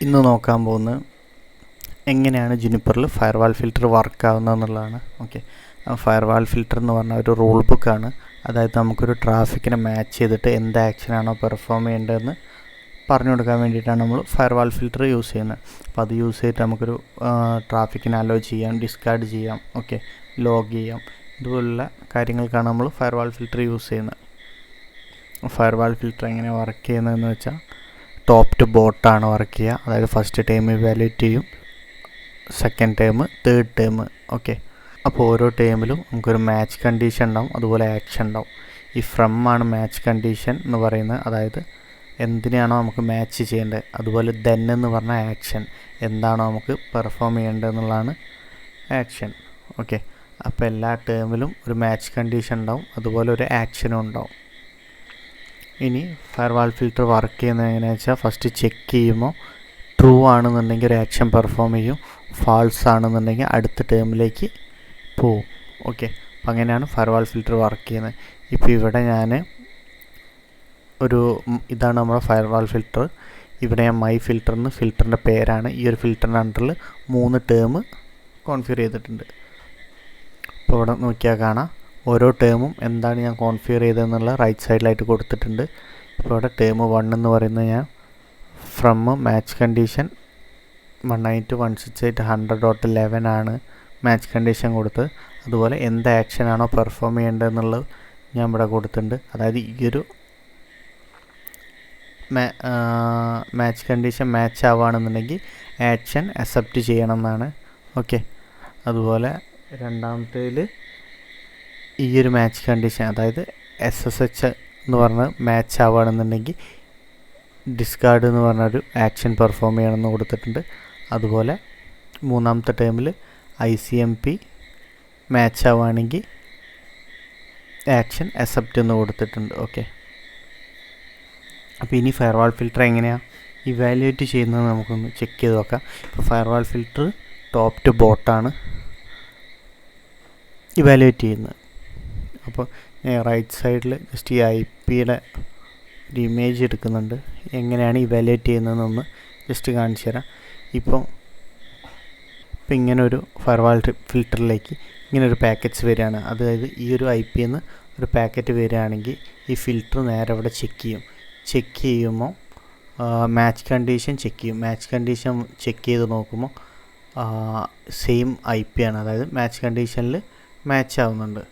ഇന്ന് നോക്കാൻ പോകുന്നത് എങ്ങനെയാണ് ജുനിപ്പറിൽ ഫയർവാൾ ഫിൽറ്റർ വർക്ക് ആവുന്നതെന്നുള്ളതാണ്. ഓക്കെ, ഫയർവാൾ ഫിൽറ്റർ എന്ന് പറഞ്ഞാൽ ഒരു റൂൾ ബുക്കാണ്. അതായത് നമുക്കൊരു ട്രാഫിക്കിനെ മാച്ച് ചെയ്തിട്ട് എന്ത് ആക്ഷനാണോ പെർഫോം ചെയ്യേണ്ടതെന്ന് പറഞ്ഞു കൊടുക്കാൻ വേണ്ടിയിട്ടാണ് നമ്മൾ ഫയർവാൾ ഫിൽറ്റർ യൂസ് ചെയ്യുന്നത്. അപ്പോൾ അത് യൂസ് ചെയ്തിട്ട് നമുക്കൊരു ട്രാഫിക്കിനെ അലോ ചെയ്യാം, ഡിസ്കാർഡ് ചെയ്യാം, ഓക്കെ, ലോഗ് ചെയ്യാം, ഇതുപോലുള്ള കാര്യങ്ങൾക്കാണ് നമ്മൾ ഫയർവാൾ ഫിൽറ്റർ യൂസ് ചെയ്യുന്നത്. ഫയർവാൾ ഫിൽറ്റർ എങ്ങനെ വർക്ക് ചെയ്യുന്നതെന്ന് വെച്ചാൽ ടോപ്പ് ടു ബോട്ടാണ് വർക്ക് ചെയ്യുക. അതായത് ഫസ്റ്റ് ടേം ഇവാലുവേറ്റ് ചെയ്യും, second term, third term. Okay, അപ്പോൾ ഓരോ ടേമിലും നമുക്കൊരു മാച്ച് കണ്ടീഷൻ ഉണ്ടാവും, അതുപോലെ ആക്ഷൻ ഉണ്ടാവും. ഈ ഫ്രം ആണ് മാച്ച് കണ്ടീഷൻ എന്ന് പറയുന്നത്, അതായത് എന്തിനാണോ നമുക്ക് മാച്ച് ചെയ്യേണ്ടത്. അതുപോലെ ദെൻ എന്ന് പറഞ്ഞാൽ ആക്ഷൻ, എന്താണോ നമുക്ക് പെർഫോം ചെയ്യേണ്ടതെന്നുള്ളതാണ് ആക്ഷൻ. ഓക്കെ, അപ്പോൾ എല്ലാ ടേമിലും ഒരു മാച്ച് കണ്ടീഷൻ ഉണ്ടാവും, അതുപോലെ ഒരു ആക്ഷനും ഉണ്ടാവും. ഇനി ഫയർവാൾ ഫിൽറ്റർ വർക്ക് ചെയ്യുന്നത് എങ്ങനെയാണെന്ന് വെച്ചാൽ ഫസ്റ്റ് ചെക്ക് ചെയ്യുമ്പോൾ ട്രൂ ആണെന്നുണ്ടെങ്കിൽ ഒരു ആക്ഷൻ പെർഫോം ചെയ്യും, ഫാൾസ് ആണെന്നുണ്ടെങ്കിൽ അടുത്ത ടേമിലേക്ക് പോവും. ഓക്കെ, അപ്പം അങ്ങനെയാണ് ഫയർവാൾ ഫിൽറ്റർ വർക്ക് ചെയ്യുന്നത്. ഇപ്പോൾ ഇവിടെ ഞാൻ ഇതാണ് നമ്മുടെ ഫയർവാൾ ഫിൽറ്റർ. ഇവിടെ ഞാൻ മൈ ഫിൽറ്റർ എന്ന് ഫിൽറ്ററിൻ്റെ പേരാണ്. ഈ ഒരു ഫിൽറ്ററിൻ്റെ അണ്ടറിൽ 3 ടേം കോൺഫിഗർ ചെയ്തിട്ടുണ്ട്. അപ്പോൾ ഇവിടെ നോക്കിയാൽ കാണാം ഓരോ ടേമും എന്താണ് ഞാൻ കോൺഫിഗർ ചെയ്തതെന്നുള്ള റൈറ്റ് സൈഡിലായിട്ട് കൊടുത്തിട്ടുണ്ട്. ഇപ്പോൾ ഇവിടെ ടേം 1 എന്ന് പറയുന്നത് ഞാൻ ഫ്രം മാച്ച് കണ്ടീഷൻ 192.168.100.11 ആണ് മാച്ച് കണ്ടീഷൻ കൊടുത്തത്. അതുപോലെ എന്ത് ആക്ഷനാണോ പെർഫോം ചെയ്യേണ്ടതെന്നുള്ളത് ഞാൻ ഇവിടെ കൊടുത്തിട്ടുണ്ട്. അതായത് ഈ ഒരു മാച്ച് കണ്ടീഷൻ മാച്ച് ആവുകയാണെന്നുണ്ടെങ്കിൽ ആക്ഷൻ അക്സെപ്റ്റ് ചെയ്യണം എന്നാണ്. ഓക്കെ, അതുപോലെ രണ്ടാമത്തേൽ ഈ ഒരു മാച്ച് കണ്ടീഷൻ, അതായത് SSH എന്ന് പറഞ്ഞ് മാച്ച് ആവുകയാണെന്നുണ്ടെങ്കിൽ ഡിസ്കാർഡ് എന്ന് പറഞ്ഞൊരു ആക്ഷൻ പെർഫോം ചെയ്യണമെന്ന് കൊടുത്തിട്ടുണ്ട്. അതുപോലെ മൂന്നാമത്തെ ടേമിൽ ICMP മാച്ച് ആവുകയാണെങ്കിൽ ആക്ഷൻ അക്സെപ്റ്റ് എന്ന് കൊടുത്തിട്ടുണ്ട്. ഓക്കെ, അപ്പോൾ ഇനി ഫയർവാൾ ഫിൽറ്റർ എങ്ങനെയാണ് ഇവാലുവേറ്റ് ചെയ്യുന്നത് നമുക്കൊന്ന് ചെക്ക് ചെയ്ത് നോക്കാം. ഇപ്പോൾ ഫയർവാൾ ഫിൽറ്റർ ടോപ്പ് ടു ബോട്ടാണ് ഇവാലുവേറ്റ് ചെയ്യുന്നത്. അപ്പോൾ റൈറ്റ് സൈഡിൽ ജസ്റ്റ് ഈ IP-യുടെ ഒരു ഇമേജ് എടുക്കുന്നുണ്ട്. എങ്ങനെയാണ് ഇവാലുവേറ്റ് ചെയ്യുന്നതെന്നൊന്ന് ജസ്റ്റ് കാണിച്ചു തരാം. ഇപ്പം ഇങ്ങനെ ഒരു ഫയർവാൾ ഫിൽറ്ററിലേക്ക് ഇങ്ങനെ ഒരു പാക്കറ്റ്സ് വരികയാണ്. അതായത് ഈ ഒരു IP-ന്ന് ഒരു പാക്കറ്റ് വരികയാണെങ്കിൽ ഈ ഫിൽറ്റർ നേരെ ഇവിടെ ചെക്ക് ചെയ്യുമ്പോൾ മാച്ച് കണ്ടീഷൻ ചെക്ക് ചെയ്യും. മാച്ച് കണ്ടീഷൻ ചെക്ക് ചെയ്ത് നോക്കുമ്പോൾ സെയിം IP ആണ്, അതായത് മാച്ച് കണ്ടീഷനിൽ മാച്ച് ആവുന്നുണ്ട്.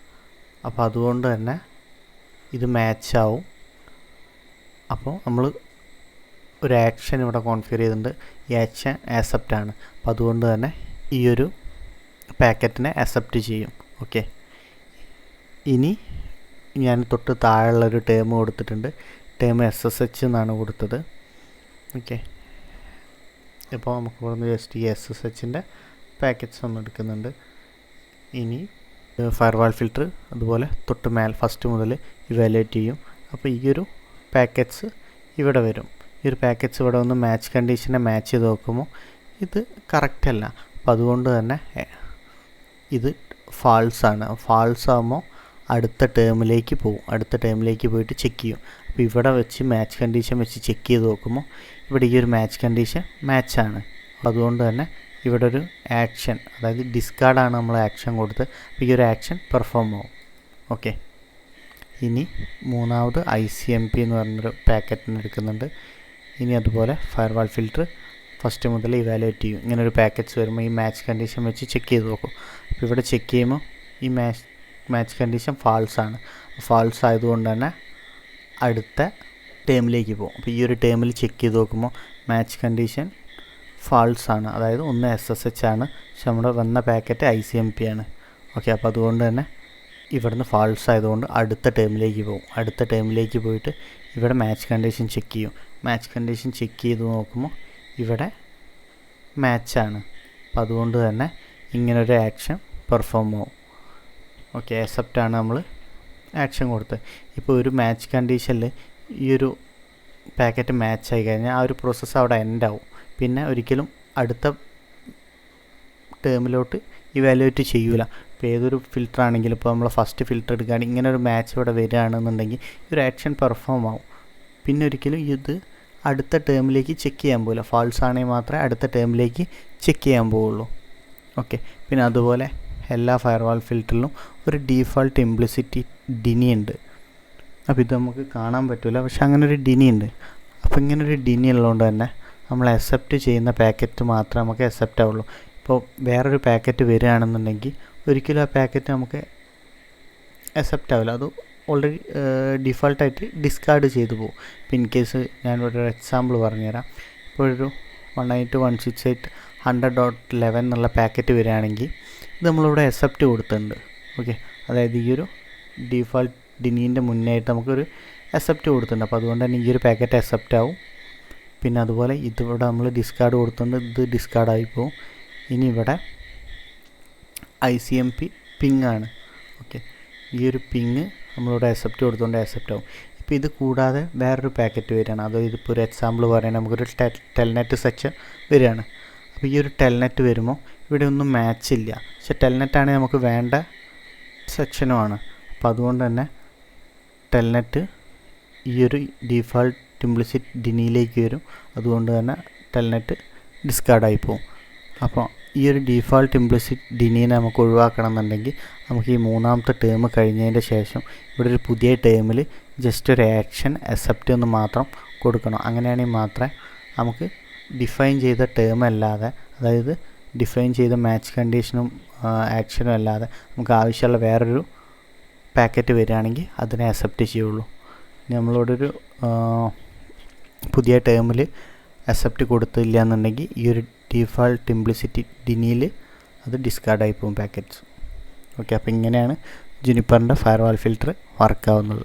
അപ്പോൾ അതുകൊണ്ട് തന്നെ ഇത് മാച്ച് ആവും. അപ്പോൾ നമ്മൾ ഒരു ആക്ഷൻ ഇവിടെ കോൺഫിഗർ ചെയ്തിട്ടുണ്ട്. ഈ ആക്ഷൻ ആക്സെപ്റ്റ് ആണ്. അപ്പോൾ അതുകൊണ്ട് തന്നെ ഈ ഒരു പാക്കറ്റിനെ അക്സെപ്റ്റ് ചെയ്യും. ഓക്കെ, ഇനി ഞാൻ തൊട്ട് താഴെയുള്ളൊരു ടേം കൊടുത്തിട്ടുണ്ട്. ടേം SSH എന്നാണ് കൊടുത്തത്. ഓക്കെ, ഇപ്പോൾ നമുക്ക് ഇവിടുന്ന് ജസ്റ്റ് ഈ SSHൻ്റെ പാക്കറ്റ്സ് ഒന്ന് എടുക്കുന്നുണ്ട്. ഇനി ഫയർവാൾ ഫിൽറ്റർ അതുപോലെ തൊട്ട് ഫസ്റ്റ് മുതൽ ഇവാലുവേറ്റ് ചെയ്യും. അപ്പോൾ ഈ ഒരു പാക്കറ്റ്സ് ഇവിടെ വരും. ഈ ഒരു പാക്കറ്റ്സ് ഇവിടെ വന്ന് മാച്ച് കണ്ടീഷനെ മാച്ച് ചെയ്ത് നോക്കുമ്പോൾ ഇത് കറക്റ്റ് അല്ല. അപ്പോൾ അതുകൊണ്ട് തന്നെ ഇത് ഫാൾസ് ആണ്. ഫാൾസ് ആകുമ്പോൾ അടുത്ത ടേമിലേക്ക് പോകും. അടുത്ത ടേമിലേക്ക് പോയിട്ട് ചെക്ക് ചെയ്യും. അപ്പോൾ ഇവിടെ വെച്ച് മാച്ച് കണ്ടീഷൻ വെച്ച് ചെക്ക് ചെയ്ത് നോക്കുമ്പോൾ ഇവിടെ ഈ ഒരു മാച്ച് കണ്ടീഷൻ മാച്ചാണ്. അപ്പോൾ അതുകൊണ്ട് തന്നെ ഇവിടെ ഒരു ആക്ഷൻ, അതായത് ഡിസ്കാർഡാണ് നമ്മൾ ആക്ഷൻ കൊടുത്ത്. അപ്പോൾ ഈ ഒരു ആക്ഷൻ പെർഫോം ആവും. ഓക്കെ, ഇനി മൂന്നാമത് ICMP എന്ന് പറഞ്ഞൊരു പാക്കറ്റിന് എടുക്കുന്നുണ്ട്. ഇനി അതുപോലെ ഫയർവാൾ ഫിൽറ്റർ ഫസ്റ്റ് മുതൽ ഇവാലുവേറ്റ് ചെയ്യും. ഇങ്ങനെ ഒരു പാക്കറ്റ്സ് വരുമ്പോൾ ഈ മാച്ച് കണ്ടീഷൻ വെച്ച് ചെക്ക് ചെയ്ത് നോക്കും. അപ്പോൾ ഇവിടെ ചെക്ക് ചെയ്യുമ്പോൾ ഈ മാച്ച് കണ്ടീഷൻ ഫാൾസ് ആണ്. ഫാൾസ് ആയതുകൊണ്ട് തന്നെ അടുത്ത ടേമിലേക്ക് പോകും. അപ്പോൾ ഈ ഒരു ടേമിൽ ചെക്ക് ചെയ്ത് നോക്കുമ്പോൾ മാച്ച് കണ്ടീഷൻ ഫാൾസ് ആണ്, അതായത് ഒന്ന് SSH ആണ്, പക്ഷെ നമ്മുടെ വന്ന പാക്കറ്റ് ICMP ആണ്. ഓക്കെ, അപ്പോൾ അതുകൊണ്ട് തന്നെ ഇവിടുന്ന് ഫാൾസ് ആയതുകൊണ്ട് അടുത്ത ടേമിലേക്ക് പോകും. അടുത്ത ടേമിലേക്ക് പോയിട്ട് ഇവിടെ മാച്ച് കണ്ടീഷൻ ചെക്ക് ചെയ്യും. മാച്ച് കണ്ടീഷൻ ചെക്ക് ചെയ്ത് നോക്കുമ്പോൾ ഇവിടെ മാച്ചാണ്. അപ്പോൾ അതുകൊണ്ട് തന്നെ ഇങ്ങനൊരു ആക്ഷൻ പെർഫോം ആവും. ഓക്കെ, അക്സെപ്റ്റ് ആണ് നമ്മൾ ആക്ഷൻ കൊടുത്തത്. ഇപ്പോൾ ഒരു മാച്ച് കണ്ടീഷനിൽ ഈ ഒരു പാക്കറ്റ് മാച്ച് ആയി കഴിഞ്ഞാൽ ആ ഒരു പ്രോസസ്സ് അവിടെ എൻഡ് ആവും. പിന്നെ ഒരിക്കലും അടുത്ത ടേമിലോട്ട് ഇവാലുവേറ്റ് ചെയ്യൂല. ഇപ്പോൾ ഏതൊരു ഫിൽറ്റർ ആണെങ്കിലും ഇപ്പോൾ നമ്മൾ ഫസ്റ്റ് ഫിൽറ്റർ എടുക്കുകയാണെങ്കിൽ ഇങ്ങനെ ഒരു മാച്ച് ഇവിടെ വരികയാണെന്നുണ്ടെങ്കിൽ ഈ ഒരു ആക്ഷൻ പെർഫോം ആവും. പിന്നെ ഒരിക്കലും ഇത് അടുത്ത ടേമിലേക്ക് ചെക്ക് ചെയ്യാൻ പോകില്ല. ഫാൾസ് ആണെങ്കിൽ മാത്രമേ അടുത്ത ടേമിലേക്ക് ചെക്ക് ചെയ്യാൻ പോവുള്ളൂ. ഓക്കെ, പിന്നെ അതുപോലെ എല്ലാ ഫയർവാൾ ഫിൽറ്ററിലും ഒരു ഡീഫാൾട്ട് ഇംപ്ലിസിറ്റി ഡിനി ഉണ്ട്. അപ്പോൾ ഇത് നമുക്ക് കാണാൻ പറ്റില്ല, പക്ഷെ അങ്ങനെ ഒരു ഡിനി ഉണ്ട്. അപ്പോൾ ഇങ്ങനൊരു ഡിനി ഉള്ളതുകൊണ്ട് തന്നെ നമ്മൾ അക്സെപ്റ്റ് ചെയ്യുന്ന പാക്കറ്റ് മാത്രമേ നമുക്ക് അക്സെപ്റ്റ് ആവുള്ളൂ. ഇപ്പോൾ വേറൊരു പാക്കറ്റ് വരികയാണെന്നുണ്ടെങ്കിൽ ഒരിക്കലും ആ പാക്കറ്റ് നമുക്ക് അക്സെപ്റ്റ് ആവില്ല, അത് ഓൾറെഡി ഡിഫാൾട്ടായിട്ട് ഡിസ്കാർഡ് ചെയ്തു പോകും. ഇപ്പോൾ ഇൻ കേസ് ഞാനൊരു എക്സാമ്പിൾ പറഞ്ഞുതരാം. ഇപ്പോൾ ഒരു 192.168.100.11 എന്നുള്ള പാക്കറ്റ് വരികയാണെങ്കിൽ ഇത് നമ്മളിവിടെ അക്സെപ്റ്റ് കൊടുത്തിട്ടുണ്ട്. ഓക്കെ, അതായത് ഈ ഒരു ഡിഫാൾട്ട് ഡിനീൻ്റെ മുന്നേയായിട്ട് നമുക്കൊരു അക്സെപ്റ്റ് കൊടുത്തിട്ടുണ്ട്. അപ്പോൾ അതുകൊണ്ട് തന്നെ ഈ ഒരു പാക്കറ്റ് അക്സെപ്റ്റ് ആവും. പിന്നെ അതുപോലെ ഇതിവിടെ നമ്മൾ ഡിസ്കാർഡ് കൊടുത്തുകൊണ്ട് ഇത് ഡിസ്കാർഡായി പോകും. ഇനി ഇവിടെ ICMP പിങ് ആണ്. ഓക്കെ, ഈ ഒരു പിങ് നമ്മളിവിടെ അക്സെപ്റ്റ് കൊടുത്തുകൊണ്ട് അക്സെപ്റ്റ് ആവും. ഇപ്പോൾ ഇത് കൂടാതെ വേറൊരു പാക്കറ്റ് വരികയാണ്. അതായത് ഇതിപ്പോൾ ഒരു എക്സാമ്പിൾ പറയുകയാണെങ്കിൽ നമുക്കൊരു ടെൽനെറ്റ് സെക്ഷൻ വരികയാണ്. അപ്പോൾ ഈ ഒരു ടെൽനെറ്റ് വരുമ്പോൾ ഇവിടെ ഒന്നും മാച്ച് ഇല്ല, പക്ഷെ ടെൽനെറ്റാണെങ്കിൽ നമുക്ക് വേണ്ട സെക്ഷനുമാണ്. അപ്പോൾ അതുകൊണ്ട് തന്നെ ടെൽനെറ്റ് ഈ ഒരു ഡിഫാൾട്ട് ഇംപ്ലിസിറ്റ് ഡിനിയിലേക്ക് വരും. അതുകൊണ്ട് തന്നെ ടെൽനെറ്റ് ഡിസ്കാർഡായി പോകും. അപ്പോൾ ഈ ഒരു ഡിഫാൾട്ട് ഇംപ്ലിസിറ്റ് ഡിനീനെ നമുക്ക് ഒഴിവാക്കണം എന്നുണ്ടെങ്കിൽ നമുക്ക് ഈ മൂന്നാമത്തെ ടേം കഴിഞ്ഞതിൻ്റെ ശേഷം ഇവിടെ ഒരു പുതിയ ടേമിൽ ജസ്റ്റ് ഒരു ആക്ഷൻ അക്സെപ്റ്റ് എന്ന് മാത്രം കൊടുക്കണം. അങ്ങനെയാണെങ്കിൽ മാത്രമേ നമുക്ക് ഡിഫൈൻ ചെയ്ത ടേം അല്ലാതെ, അതായത് ഡിഫൈൻ ചെയ്ത മാച്ച് കണ്ടീഷനും ആക്ഷനും അല്ലാതെ നമുക്ക് ആവശ്യമുള്ള വേറൊരു പാക്കറ്റ് വരികയാണെങ്കിൽ അതിനെ അക്സെപ്റ്റ് ചെയ്യുള്ളൂ. നമ്മളിവിടെ ഒരു പുതിയ ടേമിൽ അക്സെപ്റ്റ് കൊടുത്തില്ല എന്നുണ്ടെങ്കിൽ ഈ ഒരു ഡിഫാൾട്ട് ഇംപ്ലിസിറ്റി ഡിനിയിൽ അത് ഡിസ്കാർഡായി പോകും പാക്കറ്റ്സ്. ഓക്കെ, അപ്പോൾ ഇങ്ങനെയാണ് ജുനിപ്പറിൻ്റെ ഫയർവാൾ ഫിൽറ്റർ വർക്കാവുന്നത്.